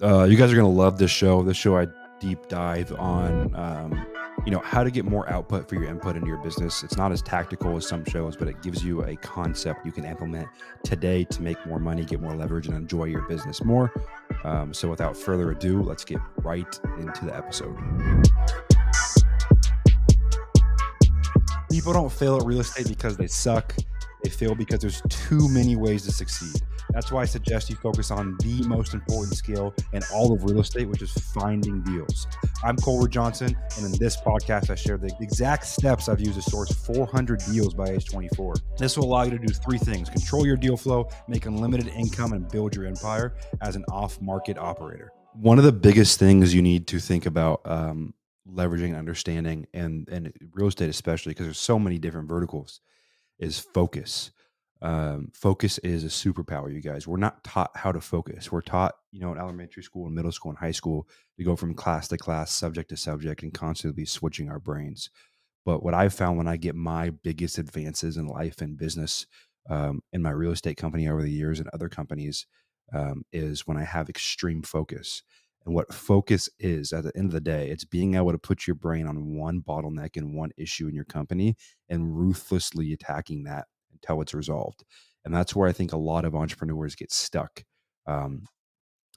You guys are gonna love this show. This show I deep dive on, how to get more output for your input into your business. It's not as tactical as some shows, but it gives you a concept you can implement today to make more money, get more leverage, and enjoy your business more. So, without further ado, let's get right into the episode. People don't fail at real estate because they suck. They fail because there's too many ways to succeed. That's why I suggest you focus on the most important skill in all of real estate, which is finding deals. I'm Ruud-Johnson, and in this podcast, I share the exact steps I've used to source 400 deals by age 24. This will allow you to do three things: control your deal flow, make unlimited income, and build your empire as an off-market operator. One of the biggest things you need to think about leveraging and understanding and real estate, especially because there's so many different verticals, is focus. Focus is a superpower, you guys. We're not taught how to focus. We're taught, in elementary school and middle school and high school, to go from class to class, subject to subject, and constantly switching our brains. But what I've found when I get my biggest advances in life and business, in my real estate company over the years and other companies, is when I have extreme focus. And what focus is, at the end of the day, it's being able to put your brain on one bottleneck and one issue in your company and ruthlessly attacking that until it's resolved. And that's where I think a lot of entrepreneurs get stuck. Um,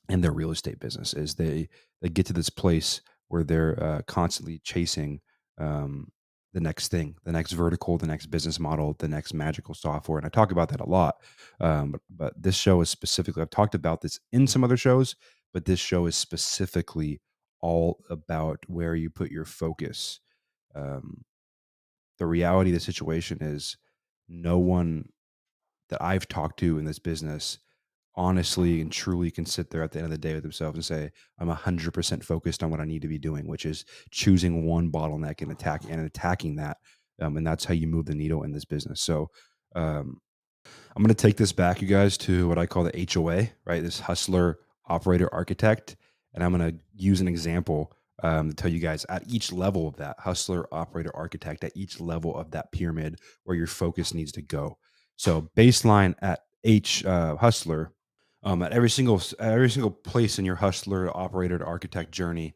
in their real estate business is they get to this place where they're constantly chasing um, the next thing, the next vertical, the next business model, the next magical software. And I talk about that a lot. But this show is specifically, I've talked about this in some other shows, but this show is specifically all about where you put your focus. um, the reality of the situation is no one that I've talked to in this business honestly and truly can sit there at the end of the day with themselves and say, I'm 100% focused on what I need to be doing, which is choosing one bottleneck and attacking that. And that's how you move the needle in this business. So, um, I'm going to take this back, you guys, to what I call the HOA, right? This hustler, operator, architect. And I'm going to use an example to tell you guys at each level of that hustler, operator, architect, at each level of that pyramid where your focus needs to go. So, baseline at hustler, at every single place in your hustler, operator, to architect journey,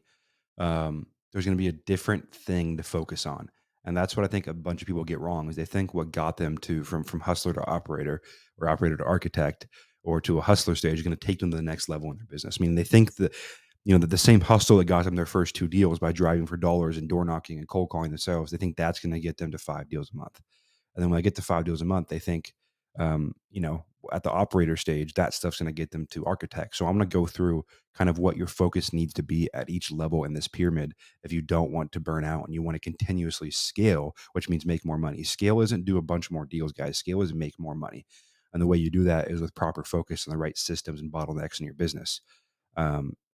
there's going to be a different thing to focus on. And that's what I think a bunch of people get wrong is they think what got them to from hustler to operator or operator to architect or to a hustler stage is going to take them to the next level in their business. I mean, they think that that the same hustle that got them their first two deals by driving for dollars and door knocking and cold calling themselves, they think that's going to get them to 5 deals a month. And then when I get to 5 deals a month, they think, at the operator stage, that stuff's going to get them to architect. So I'm going to go through kind of what your focus needs to be at each level in this pyramid if you don't want to burn out and you want to continuously scale, which means make more money. Scale isn't do a bunch more deals, guys. Scale is make more money. And the way you do that is with proper focus on the right systems and bottlenecks in your business.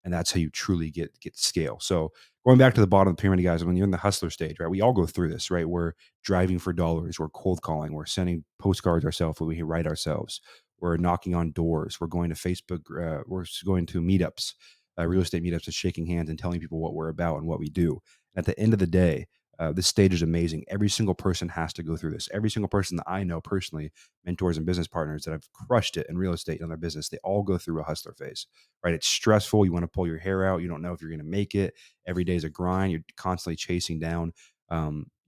And that's how you truly get scale. So going back to the bottom of the pyramid, guys, when you're in the hustler stage, right? We all go through this, right? We're driving for dollars, we're cold calling, we're sending postcards ourselves, we write ourselves, we're knocking on doors, we're going to Facebook, we're going to meetups, real estate meetups, and shaking hands and telling people what we're about and what we do. At the end of the day, this stage is amazing. Every single person has to go through this. Every single person that I know personally, mentors and business partners that have crushed it in real estate in their business, they all go through a hustler phase, right? It's stressful. You want to pull your hair out. You don't know if you're going to make it. Every day is a grind. You're constantly chasing down,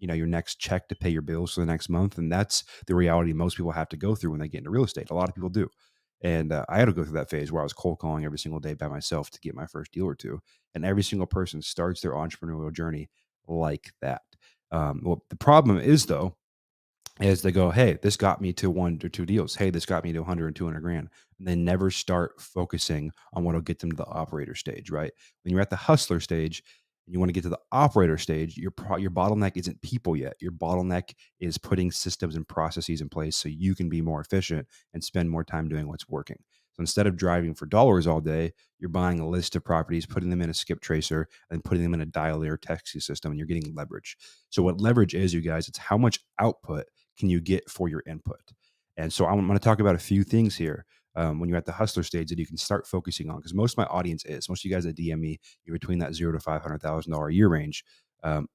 your next check to pay your bills for the next month. And that's the reality most people have to go through when they get into real estate. A lot of people do. And I had to go through that phase where I was cold calling every single day by myself to get my first deal or two. And every single person starts their entrepreneurial journey like that. Well, the problem is though, is they go, hey, this got me to 1 or 2 deals. Hey, this got me to 100 and 200 grand. And they never start focusing on what will get them to the operator stage, right? When you're at the hustler stage and you want to get to the operator stage, your bottleneck isn't people yet. Your bottleneck is putting systems and processes in place so you can be more efficient and spend more time doing what's working. So instead of driving for dollars all day, you're buying a list of properties, putting them in a skip tracer, and putting them in a dial layer texting system, and you're getting leverage. So what leverage is, you guys, it's how much output can you get for your input. And so I'm going to talk about a few things here when you're at the hustler stage that you can start focusing on, because most of my audience is most of you guys that DM me, you're between that $0 to $500,000 a year range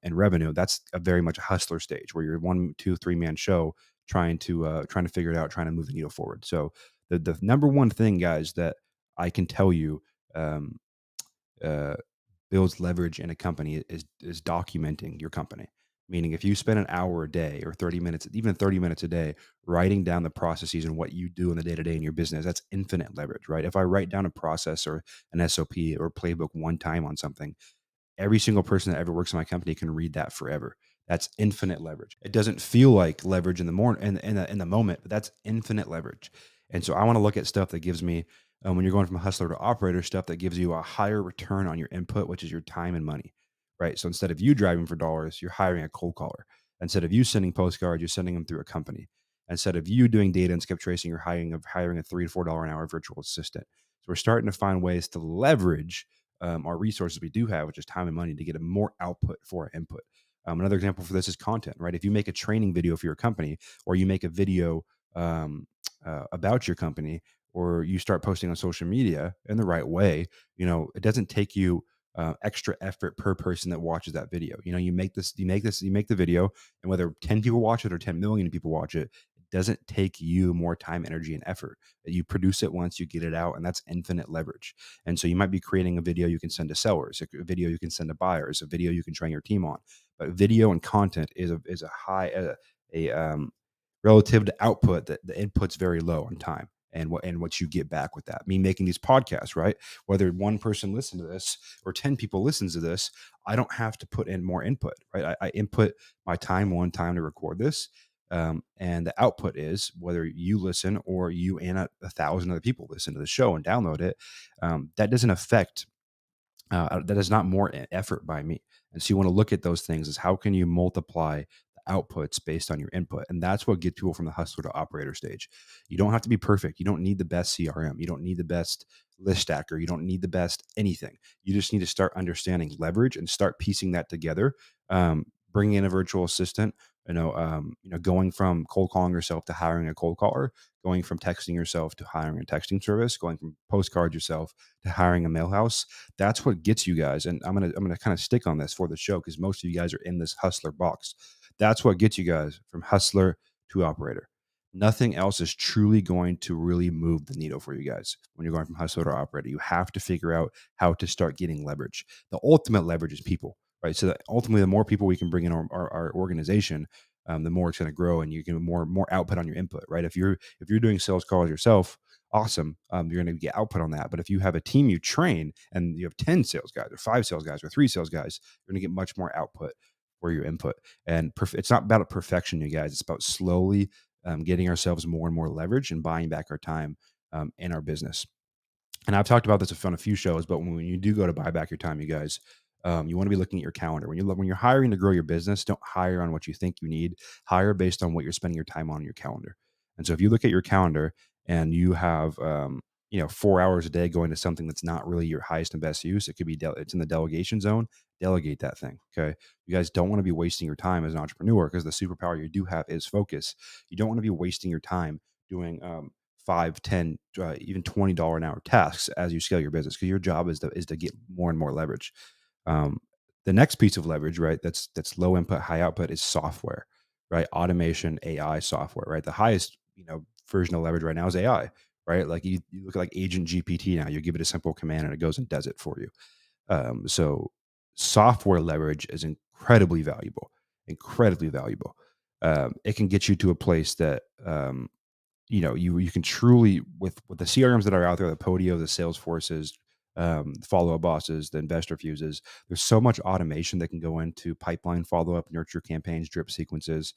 in revenue. That's a very much a hustler stage where you're 1, 2, 3 man show trying to figure it out, trying to move the needle forward. So the number one thing, guys, that I can tell you. uh, builds leverage in a company is documenting your company. Meaning, if you spend an hour a day or 30 minutes, even 30 minutes a day, writing down the processes and what you do in the day to day in your business, that's infinite leverage, right? If I write down a process or an SOP or playbook one time on something, every single person that ever works in my company can read that forever. That's infinite leverage. It doesn't feel like leverage in the morning in the moment, but that's infinite leverage. And so I want to look at stuff that gives me when you're going from a hustler to operator, stuff that gives you a higher return on your input, which is your time and money, right? So instead of you driving for dollars, you're hiring a cold caller. Instead of you sending postcards, you're sending them through a company. Instead of you doing data and skip tracing, you're hiring a $3 to $4 an hour virtual assistant. So we're starting to find ways to leverage our resources we do have, which is time and money, to get a more output for our input. Another example for this is content, right? If you make a training video for your company, or you make a video about your company, or you start posting on social media in the right way, it doesn't take you extra effort per person that watches that video. You make the video, and whether 10 people watch it or 10 million people watch it, it doesn't take you more time, energy, and effort. You produce it once, you get it out, and that's infinite leverage. And so you might be creating a video you can send to sellers, a video you can send to buyers, a video you can train your team on. But video and content is a high a relative to output, that the input's very low on time. And what you get back with that. Me making these podcasts, right? Whether one person listens to this or 10 people listens to this, I don't have to put in more input, right? I input my time one time to record this. And the output is whether you listen or you and a thousand other people listen to the show and download it. That doesn't affect that is not more effort by me. And so you want to look at those things as how can you multiply the outputs based on your input. And that's what gets people from the hustler to operator stage. You don't have to be perfect. You don't need the best CRM. You don't need the best list stacker. You don't need the best anything. You just need to start understanding leverage and start piecing that together. Bringing in a virtual assistant, going from cold calling yourself to hiring a cold caller, going from texting yourself to hiring a texting service, going from postcard yourself to hiring a mail house. That's what gets you guys. And I'm gonna kind of stick on this for the show because most of you guys are in this hustler box. That's what gets you guys from hustler to operator. Nothing else is truly going to really move the needle for you guys when you're going from hustler to operator. You have to figure out how to start getting leverage. The ultimate leverage is people, right? So that ultimately, the more people we can bring in our organization, the more it's going to grow, and you get more output on your input, right? If you're doing sales calls yourself, awesome. You're going to get output on that. But if you have a team you train and you have 10 sales guys or 5 sales guys or 3 sales guys, you're going to get much more output for your input. And it's not about perfection, you guys. It's about slowly getting ourselves more and more leverage and buying back our time in our business. And I've talked about this on a few shows, but when you do go to buy back your time, you guys, you want to be looking at your calendar. When you're hiring to grow your business, don't hire on what you think you need. Hire based on what you're spending your time on your calendar. And so if you look at your calendar and you have 4 hours a day going to something that's not really your highest and best use, it could be it's in the delegation zone. Delegate that thing. Okay, you guys don't want to be wasting your time as an entrepreneur because the superpower you do have is focus. You don't want to be wasting your time doing 5, 10, even $20 an hour tasks as you scale your business, because your job is to get more and more leverage. Um, the next piece of leverage, right? That's low input, high output is software, right? Automation, AI software, right? The highest version of leverage right now is AI, right? Like you look at like Agent GPT now. You give it a simple command and it goes and does it for you. So software leverage is incredibly valuable, incredibly valuable. It can get you to a place that you can truly, with the CRMs that are out there, the Podio, the Salesforces, the follow up bosses, the investor fuses. There's so much automation that can go into pipeline follow up, nurture campaigns, drip sequences,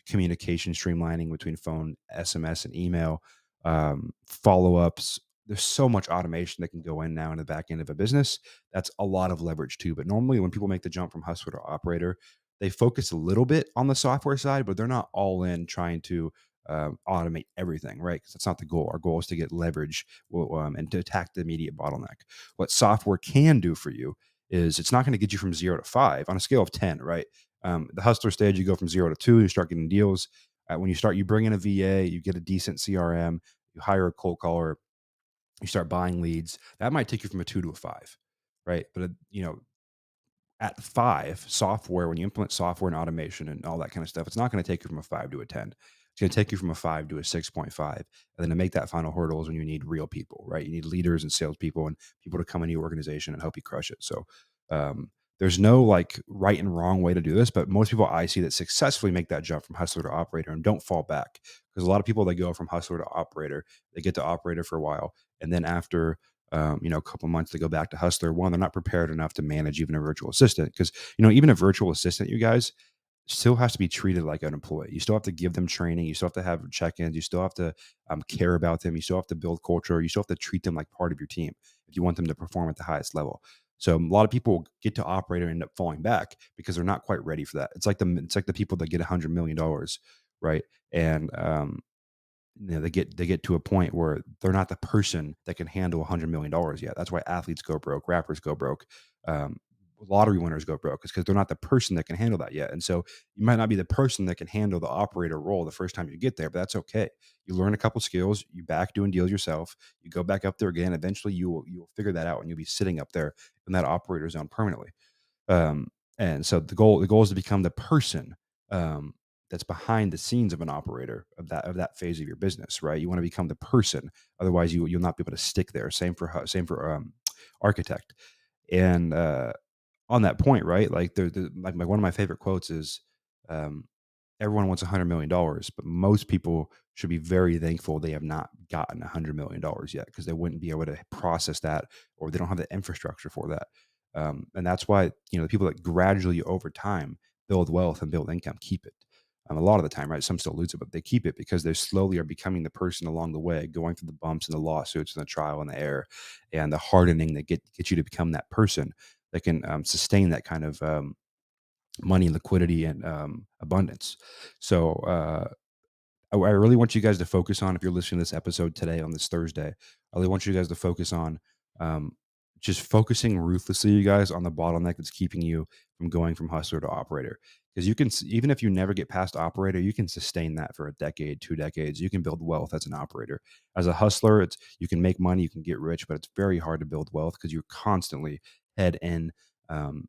communication streamlining between phone, SMS, and email, follow ups. There's so much automation that can go in now in the back end of a business. That's a lot of leverage too. But normally, when people make the jump from hustler to operator, they focus a little bit on the software side, but they're not all in trying to automate everything, right? Because that's not the goal. Our goal is to get leverage and to attack the immediate bottleneck. What software can do for you is it's not going to get you from 0 to 5 on a scale of 10, right? The hustler stage, you go from 0 to 2, you start getting deals. When you bring in a VA, you get a decent CRM, you hire a cold caller, you start buying leads. That might take you from a 2 to a 5, right? But at 5, software, when you implement software and automation and all that kind of stuff, it's not going to take you from a 5 to a 10. It's going to take you from a 5 to a 6.5. And then to make that final hurdle is when you need real people, right? You need leaders and salespeople and people to come into your organization and help you crush it. So um, there's no like right and wrong way to do this, but most people I see that successfully make that jump from hustler to operator and don't fall back. Because a lot of people that go from hustler to operator, they get to operator for a while, and then after a couple months they go back to hustler. One, they're not prepared enough to manage even a virtual assistant, because even a virtual assistant, you guys, still has to be treated like an employee. You still have to give them training. You still have to have check-ins. You still have to care about them. You still have to build culture. You still have to treat them like part of your team if you want them to perform at the highest level. So a lot of people get to operator and end up falling back because they're not quite ready for that. It's like the people that get $100 million, right? And they get to a point where they're not the person that can handle $100 million yet. That's why athletes go broke, rappers go broke, um, lottery winners go broke. It's because they're not the person that can handle that yet. And so you might not be the person that can handle the operator role the first time you get there, but that's okay. You learn a couple skills, you back doing deals yourself, you go back up there again. Eventually, you will figure that out, and you'll be sitting up there in that operator zone permanently. Um, and so the goal is to become the person that's behind the scenes of an operator of that phase of your business, right? You want to become the person, otherwise you'll not be able to stick there. Same for architect. And on that point, right? Like like one of my favorite quotes is, um, everyone wants $100 million, but most people should be very thankful they have not gotten $100 million yet, because they wouldn't be able to process that, or they don't have the infrastructure for that. And that's why the people that gradually over time build wealth and build income keep it. A lot of the time, right? Some still lose it, but they keep it because they slowly are becoming the person along the way, going through the bumps and the lawsuits and the trial and the error and the hardening that get you to become that person that can sustain that kind of money, liquidity, and abundance. So I really want you guys to focus on, if you're listening to this episode today on this Thursday, I really want you guys to focus on um, just focusing ruthlessly, you guys, on the bottleneck that's keeping you from going from hustler to operator. Because even if you never get past operator, you can sustain that for a decade, 2 decades. You can build wealth as an operator. As a hustler, you can make money, you can get rich, but it's very hard to build wealth because you're constantly head in. Um,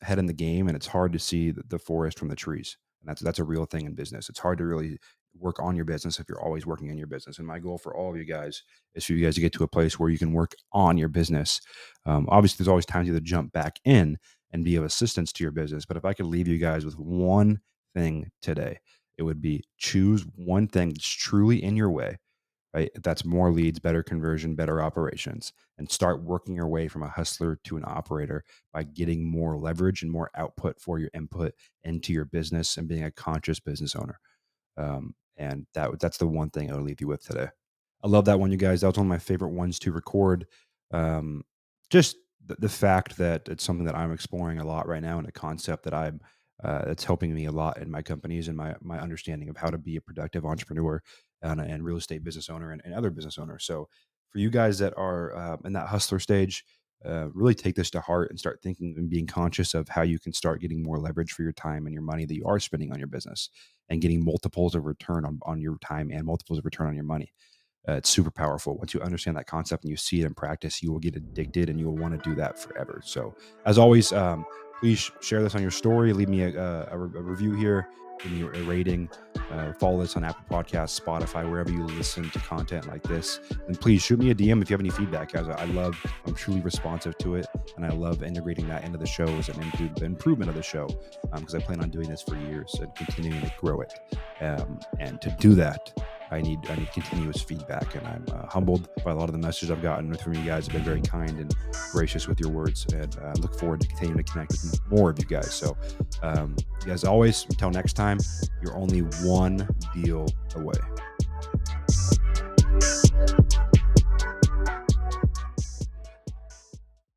Head in the game, and it's hard to see the forest from the trees. And that's a real thing in business. It's hard to really work on your business if you're always working in your business. And my goal for all of you guys is for you guys to get to a place where you can work on your business. Obviously, there's always times you have to jump back in and be of assistance to your business. But if I could leave you guys with one thing today, it would be choose one thing that's truly in your way, right? That's more leads, better conversion, better operations, and start working your way from a hustler to an operator by getting more leverage and more output for your input into your business and being a conscious business owner. And that's the one thing I'll leave you with today. I love that one, you guys. That was one of my favorite ones to record. Um, just the fact that it's something that I'm exploring a lot right now, and a concept that that's helping me a lot in my companies and my understanding of how to be a productive entrepreneur and real estate business owner and other business owners. So for you guys that are in that hustler stage, really take this to heart and start thinking and being conscious of how you can start getting more leverage for your time and your money that you are spending on your business, and getting multiples of return on your time and multiples of return on your money. It's super powerful. Once you understand that concept and you see it in practice, you will get addicted and you will want to do that forever. So, as always, please share this on your story. Leave me a review here. Give me a rating. Follow this on Apple Podcasts, Spotify, wherever you listen to content like this. And please shoot me a DM if you have any feedback, guys. I'm truly responsive to it, and I love integrating that into the shows and into the improvement of the show, because I plan on doing this for years and continuing to grow it. And to do that, I need continuous feedback, and I'm humbled by a lot of the messages I've gotten from you guys. Have been very kind and gracious with your words, and I look forward to continuing to connect with more of you guys. So, you guys, always, until next time, you're only one deal away.